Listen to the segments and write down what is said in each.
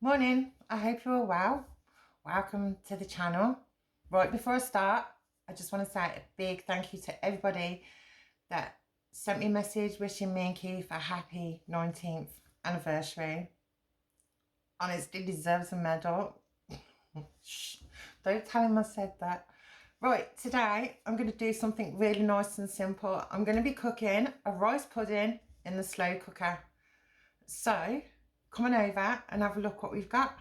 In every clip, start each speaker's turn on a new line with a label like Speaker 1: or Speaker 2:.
Speaker 1: Morning, I hope you're all well. Welcome to the channel. Right, before I start, I just want to say a big thank you to everybody that sent me a message wishing me and Keith a happy 19th anniversary. Honestly, deserves a medal. Shh, don't tell him I said that. Right, today I'm going to do something really nice and simple. I'm going to be cooking a rice pudding in the slow cooker. So, come on over and have a look what we've got.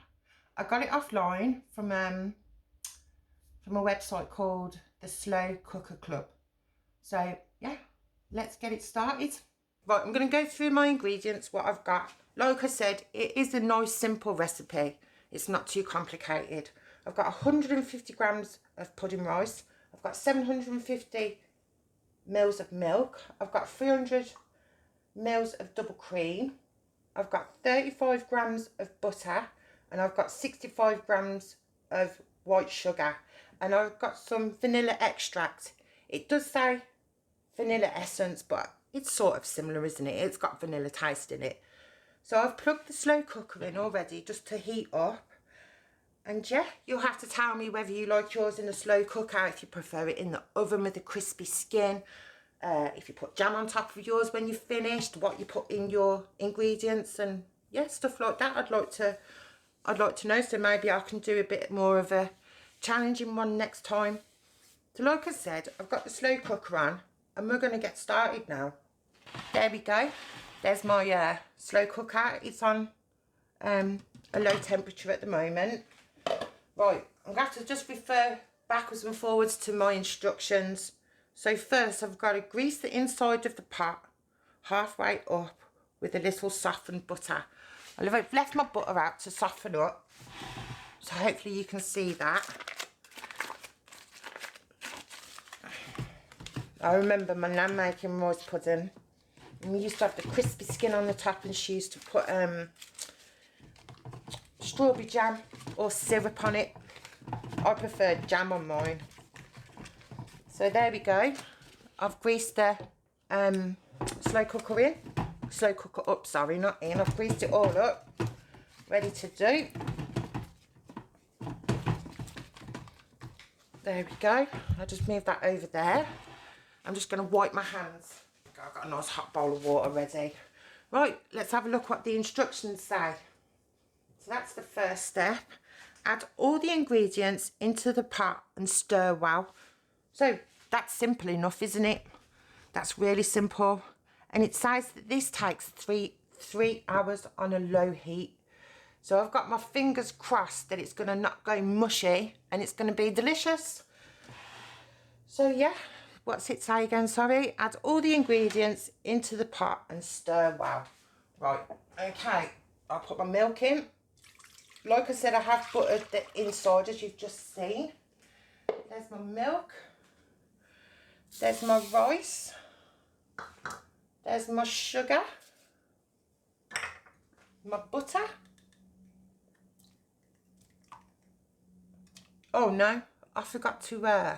Speaker 1: I got it offline from a website called the Slow Cooker Club. So yeah, let's get it started. Right, I'm going to go through my ingredients, what I've got. Like I said, it is a nice simple recipe. It's not too complicated. I've got 150 grams of pudding rice. I've got 750 mils of milk. I've got 300 mils of double cream. I've got 35 grams of butter, and I've got 65 grams of white sugar, and I've got some vanilla extract. It does say vanilla essence, but it's sort of similar, isn't it? It's got vanilla taste in it. So I've plugged the slow cooker in already just to heat up. And yeah, you'll have to tell me whether you like yours in the slow cooker, if you prefer it in the oven with a crispy skin. If you put jam on top of yours when you've finished, what you put in your ingredients, and yeah, stuff like that. I'd like to know, so maybe I can do a bit more of a challenging one next time. So like I said, I've got the slow cooker on and we're going to get started now. There we go. There's my slow cooker. It's on a low temperature at the moment. Right, I'm going to have to just refer backwards and forwards to my instructions. So first I've got to grease the inside of the pot halfway up with a little softened butter. I've left my butter out to soften up, so hopefully you can see that. I remember my nan making rice pudding, and we used to have the crispy skin on the top, and she used to put strawberry jam or syrup on it. I preferred jam on mine. So there we go. I've greased the slow cooker up, sorry, not in. I've greased it all up, ready to do. There we go. I'll just move that over there. I'm just going to wipe my hands. I've got a nice hot bowl of water ready. Right, let's have a look what the instructions say. So that's the first step. Add all the ingredients into the pot and stir well. So that's simple enough, isn't it? That's really simple. And it says that this takes three hours on a low heat. So I've got my fingers crossed that it's going to not go mushy and it's going to be delicious. So yeah, what's it say again? Sorry. Add all the ingredients into the pot and stir well. Right, okay. I'll put my milk in. Like I said, I have buttered the inside, as you've just seen. There's my milk. There's my rice. There's my sugar. My butter. Oh no, I forgot to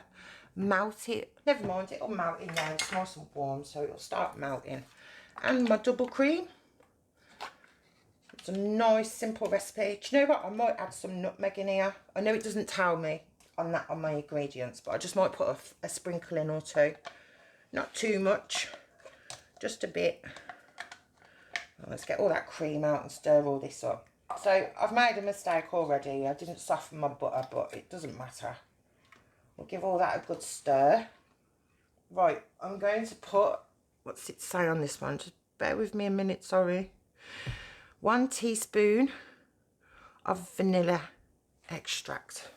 Speaker 1: melt it. Never mind, it'll melt in there. It's nice and warm, so it'll start melting. And my double cream. It's a nice simple recipe. Do you know what? I might add some nutmeg in here. I know it doesn't tell me on my ingredients, but I just might put a sprinkle in or two. Not too much, just a bit. Well, let's get all that cream out and stir all this up. So I've made a mistake already. I didn't soften my butter, but it doesn't matter. We'll give all that a good stir. Right, I'm going to put, what's it say on this one? Just bear with me a minute, sorry. 1 teaspoon of vanilla extract.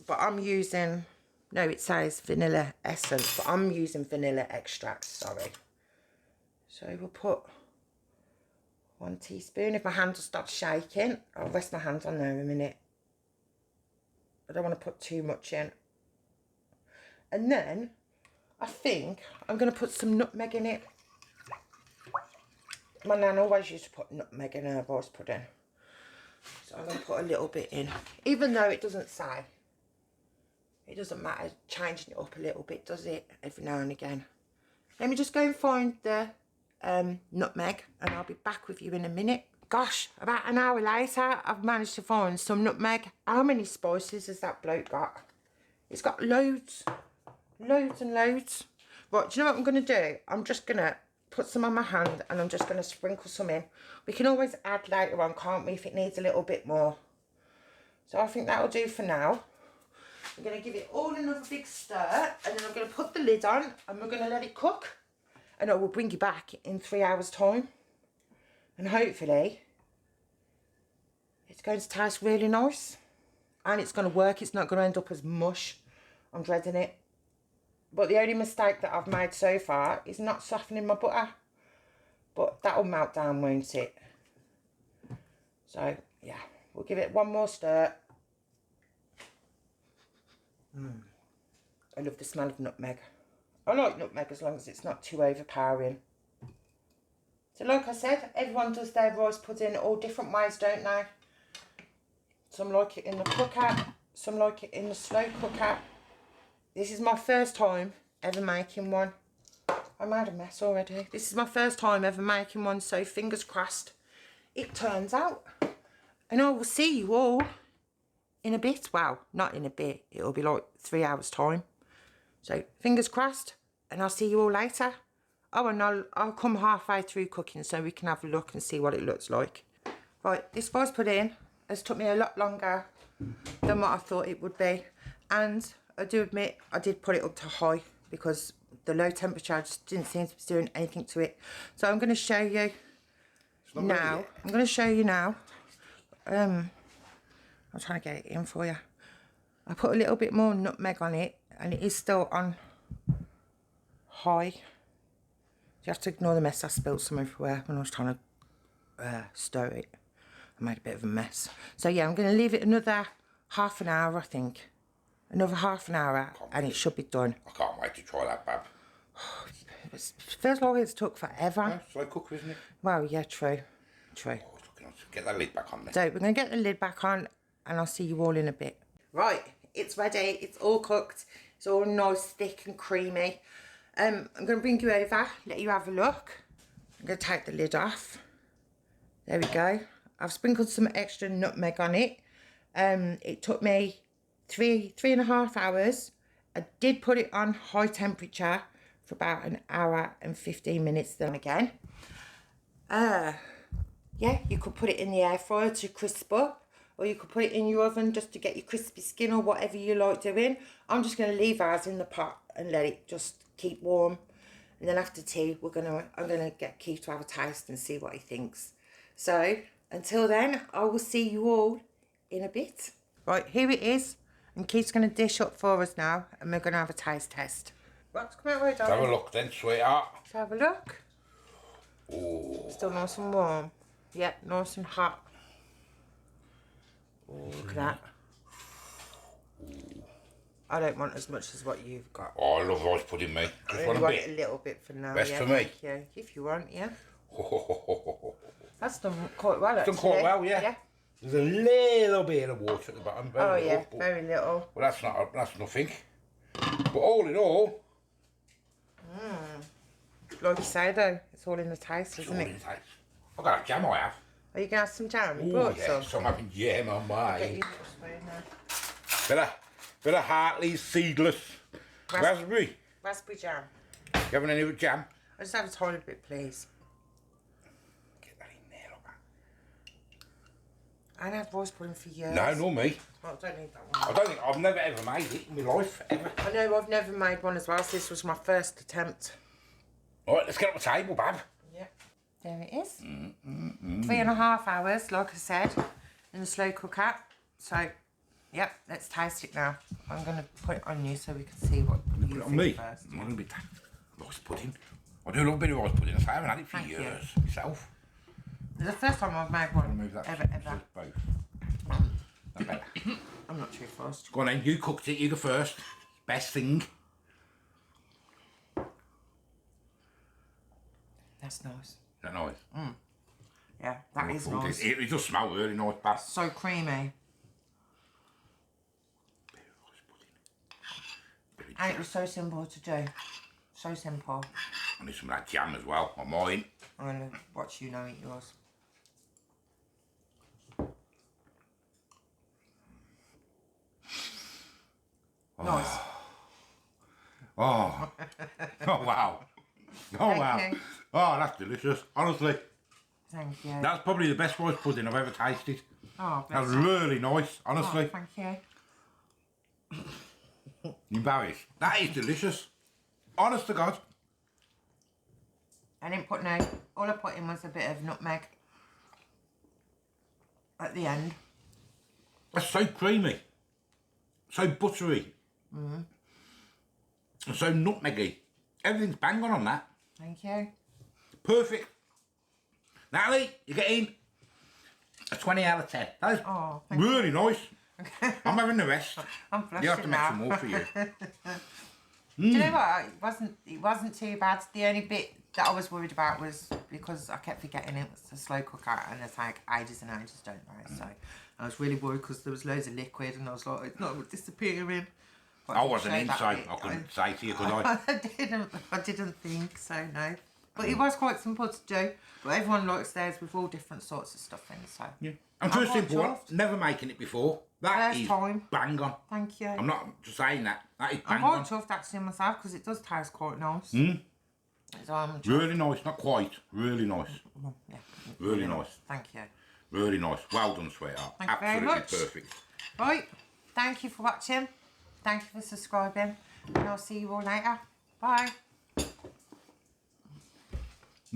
Speaker 1: But I'm using, no, it says vanilla essence, but I'm using vanilla extract, sorry. So we'll put 1 teaspoon. If my hand will stop shaking, I'll rest my hand on there a minute. I don't want to put too much in. And then I think I'm going to put some nutmeg in it. My nan always used to put nutmeg in her rice pudding. So I'm going to put a little bit in. Even though it doesn't say. It doesn't matter changing it up a little bit, does it? Every now and again. Let me just go and find the nutmeg, and I'll be back with you in a minute. Gosh, about an hour later, I've managed to find some nutmeg. How many spices has that bloke got? He's got loads. Loads and loads. Right, do you know what I'm going to do? I'm just going to put some on my hand and I'm just going to sprinkle some in. We can always add later on, can't we, if it needs a little bit more. So I think that'll do for now. I'm going to give it all another big stir and then I'm going to put the lid on and we're going to let it cook. And I will bring you back in 3 hours time. And hopefully it's going to taste really nice. And it's going to work. It's not going to end up as mush. I'm dreading it. But the only mistake that I've made so far is not softening my butter. But that'll melt down, won't it? So, yeah. We'll give it one more stir. I love the smell of nutmeg. I like nutmeg as long as it's not too overpowering. So like I said, everyone does their rice pudding all different ways, don't they? Some like it in the cooker. Some like it in the slow cooker. This is my first time ever making one. I made a mess already. This is my first time ever making one, so fingers crossed it turns out. And I will see you all in a bit. Well, not in a bit. It'll be like 3 hours time. So fingers crossed, and I'll see you all later. Oh, and I'll come halfway through cooking so we can have a look and see what it looks like. Right, this rice pudding has took me a lot longer than what I thought it would be. And I do admit I did put it up to high because the low temperature just didn't seem to be doing anything to it. So I'm going to show you now. I'm going to show you now. I'm trying to get it in for you. I put a little bit more nutmeg on it and it is still on high. You have to ignore the mess. I spilled some everywhere when I was trying to stir it. I made a bit of a mess. So yeah, I'm going to leave it another half an hour, I think. Another half an hour and it should be done.
Speaker 2: I can't wait to try that, Bab.
Speaker 1: It feels like it's took forever.
Speaker 2: Yeah, slow cooker, isn't it?
Speaker 1: Well, yeah, true. True.
Speaker 2: Oh, it's looking nice. Get that lid back on there.
Speaker 1: So we're going to get the lid back on and I'll see you all in a bit. Right, it's ready. It's all cooked. It's all nice, thick and creamy. I'm going to bring you over, let you have a look. I'm going to take the lid off. There we go. I've sprinkled some extra nutmeg on it. It took me three and a half hours. I did put it on high temperature for about an hour and 15 minutes then again. Yeah, you could put it in the air fryer to crisp up, or you could put it in your oven just to get your crispy skin or whatever you like doing. I'm just going to leave ours in the pot and let it just keep warm. And then after tea, I'm gonna get Keith to have a taste and see what he thinks. So until then, I will see you all in a bit. Right, here it is. And Keith's going to dish up for us now, and we're going to have a taste test. Right, come out, right, darling.
Speaker 2: Have a look then, sweetheart.
Speaker 1: Let's have a look.
Speaker 2: Oh.
Speaker 1: Still nice and warm. Yep, nice and hot. Oh, look at that. I don't want as much as what you've got.
Speaker 2: Oh, I love rice pudding, mate. Just
Speaker 1: I
Speaker 2: want
Speaker 1: want
Speaker 2: a bit.
Speaker 1: a little bit for now.
Speaker 2: Best
Speaker 1: yeah,
Speaker 2: for me.
Speaker 1: Yeah, if you want, yeah.
Speaker 2: Oh,
Speaker 1: That's done quite well, actually.
Speaker 2: done quite well, yeah. There's a little bit of water at the bottom.
Speaker 1: Oh,
Speaker 2: little,
Speaker 1: yeah,
Speaker 2: but,
Speaker 1: very little.
Speaker 2: well, that's nothing. But all in all,
Speaker 1: Like you say, though, it's all in the taste, isn't it?
Speaker 2: I've got a jam I have.
Speaker 1: Are you going to have some jam? You
Speaker 2: Oh,
Speaker 1: brought
Speaker 2: yeah,
Speaker 1: some?
Speaker 2: so I'm having jam on
Speaker 1: Get
Speaker 2: mine.
Speaker 1: you a spoon now.
Speaker 2: Bit of Hartley's seedless raspberry.
Speaker 1: Raspberry jam.
Speaker 2: You having any with jam?
Speaker 1: I just have a tiny bit, please.
Speaker 2: Get that in there, look.
Speaker 1: I haven't had rice pudding for years.
Speaker 2: No, not me.
Speaker 1: Well, I don't need that one.
Speaker 2: I don't think I've never ever made it in my life, ever.
Speaker 1: I know I've never made one as well, so this was my first attempt.
Speaker 2: All right, let's get up the table, Bab.
Speaker 1: Yeah. There it is. 3.5 hours, like I said, in the slow cooker. So, yep, let's taste it now. I'm going to put it on you so we can see what you
Speaker 2: Put it
Speaker 1: think
Speaker 2: on me.
Speaker 1: first.
Speaker 2: I'm gonna be rice pudding. I do love a bit of rice pudding. I haven't had it for
Speaker 1: Thank you.
Speaker 2: years myself.
Speaker 1: It's the first time I've made
Speaker 2: I'm gonna
Speaker 1: one
Speaker 2: move that
Speaker 1: ever.
Speaker 2: both. That better.
Speaker 1: I'm not too fast.
Speaker 2: Go on then, you cooked it, you go first. Best thing.
Speaker 1: That's nice.
Speaker 2: Is that nice?
Speaker 1: Yeah, that is nice.
Speaker 2: It does smell really nice, Bab.
Speaker 1: So creamy. And it was so simple to do. So simple.
Speaker 2: I need some of that jam as well on mine.
Speaker 1: I'm going to watch you now eat yours. Nice.
Speaker 2: Oh. Oh, wow. Oh,
Speaker 1: Thank
Speaker 2: wow.
Speaker 1: you.
Speaker 2: Oh, that's delicious. Honestly,
Speaker 1: Thank you.
Speaker 2: that's probably the best rice pudding I've ever tasted.
Speaker 1: Oh,
Speaker 2: That's
Speaker 1: bless you.
Speaker 2: really nice,
Speaker 1: Oh,
Speaker 2: honestly.
Speaker 1: thank you.
Speaker 2: Embarrassed. That is delicious. Honest to God.
Speaker 1: I didn't put no, all I put in was a bit of nutmeg at the end.
Speaker 2: That's so creamy. So buttery. And so nutmeggy. Everything's bang on that.
Speaker 1: Thank you.
Speaker 2: Perfect. Natalie, you're getting a 20 out of 10. That is
Speaker 1: Oh, thank
Speaker 2: really nice. I'm having the rest.
Speaker 1: I'm
Speaker 2: You
Speaker 1: flushing
Speaker 2: have to make
Speaker 1: now.
Speaker 2: some more for you.
Speaker 1: Do you know what? It wasn't too bad. The only bit that I was worried about was because I kept forgetting it was a slow cooker and it's like ages and ages, don't they? So I was really worried because there was loads of liquid and I was like, it's not disappearing. But
Speaker 2: I wasn't
Speaker 1: so
Speaker 2: in,
Speaker 1: that
Speaker 2: so
Speaker 1: bit,
Speaker 2: I couldn't say to you, could I?
Speaker 1: I didn't think so, no. But it was quite simple to do. But everyone likes theirs with all different sorts of stuff in, so.
Speaker 2: Yeah. And
Speaker 1: I'm
Speaker 2: for a
Speaker 1: quite
Speaker 2: simple one,
Speaker 1: chuffed.
Speaker 2: never making it before. That
Speaker 1: First
Speaker 2: is
Speaker 1: time.
Speaker 2: bang on.
Speaker 1: Thank you.
Speaker 2: I'm not just saying that. That is
Speaker 1: I'm
Speaker 2: bang
Speaker 1: quite
Speaker 2: on.
Speaker 1: chuffed actually myself because it does taste quite nice. So I'm chuffed.
Speaker 2: Really nice, not quite. Really nice.
Speaker 1: Yeah.
Speaker 2: Really nice.
Speaker 1: Thank you.
Speaker 2: Really nice. Well done, sweetheart.
Speaker 1: Thank you very
Speaker 2: Absolutely
Speaker 1: much.
Speaker 2: perfect.
Speaker 1: Right. Thank you for watching. Thank you for subscribing. And I'll see you all later. Bye.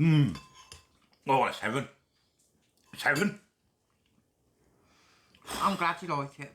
Speaker 2: Oh, that's heaven. It's heaven.
Speaker 1: I'm glad you like it.